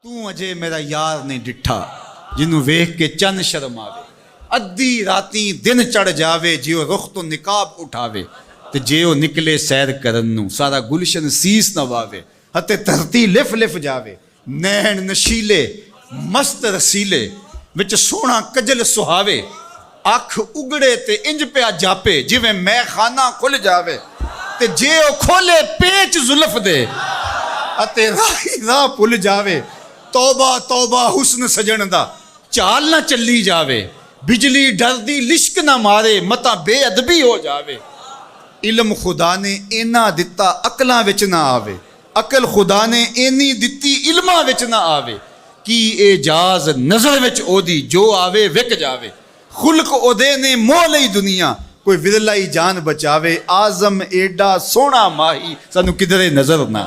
ਤੂੰ ਅਜੇ ਮੇਰਾ ਯਾਰ ਨਹੀਂ ਡਿੱਠਾ ਜਿਹਨੂੰ ਵੇਖ ਕੇ ਚੰਨ ਸ਼ਰਮ ਆਵੇ। ਅੱਧੀ ਰਾਤੀ ਦਿਨ ਚੜ ਜਾਵੇ ਜੇ ਉਹ ਰੁਖ ਤੋਂ ਨਿਕਾਬ ਉਠਾਵੇ ਤੇ ਜੇ ਉਹ ਨਿਕਲੇ ਸੈਰ ਕਰਨ ਨੂੰ ਸਾਰਾ ਗੁਲਸ਼ਨ ਸੀਸ ਨਵਾਵੇ ਅਤੇ ਧਰਤੀ ਲਿਫ ਲਿਫ ਜਾਵੇ। ਨੈਣ ਨਸ਼ੀਲੇ ਮਸਤ ਰਸੀਲੇ ਵਿੱਚ ਸੋਹਣਾ ਕਜਲ ਸੁਹਾਵੇ। ਅੱਖ ਉਗੜੇ ਤੇ ਇੰਜ ਪਿਆ ਜਾਪੇ ਜਿਵੇਂ ਮੈਂ ਖਾਨਾ ਖੁੱਲ ਜਾਵੇ ਤੇ ਜੇ ਉਹ ਖੋਲੇ ਪੇਚ ਜ਼ੁਲਫ ਦੇ ਅਤੇ ਰਾਹੀ ਰਾਹ ਭੁੱਲ ਜਾਵੇ। ਤੌਬਾ ਤੌਬਾ ਹੁਸਨ ਸਜਣ ਦਾ ਚਾਲ ਨਾ ਚੱਲੀ ਜਾਵੇ। ਬਿਜਲੀ ਡਰਦੀ ਲਿਸ਼ਕ ਨਾ ਮਾਰੇ ਮਤਾ ਬੇਅਦਬੀ ਹੋ ਜਾਵੇ। ਇਲਮ ਖੁਦਾ ਨੇ ਇੰਨਾ ਦਿੱਤਾ ਅਕਲਾਂ ਵਿੱਚ ਨਾ ਆਵੇ। ਅਕਲ ਖੁਦਾ ਨੇ ਇੰਨੀ ਦਿੱਤੀ ਇਲਮਾਂ ਵਿੱਚ ਨਾ ਆਵੇ। ਕੀ ਇਜਾਜ਼ ਨਜ਼ਰ ਵਿੱਚ ਉਹਦੀ ਜੋ ਆਵੇ ਵਿਕ ਜਾਵੇ। ਖੁਲਕ ਉਹਦੇ ਨੇ ਮੋਹ ਲਈ ਦੁਨੀਆ ਕੋਈ ਵਿਰਲਾ ਹੀ ਜਾਨ ਬਚਾਵੇ। ਆਜ਼ਮ ਏਡਾ ਸੋਹਣਾ ਮਾਹੀ ਸਾਨੂੰ ਕਿਧਰੇ ਨਜ਼ਰ ਨਾ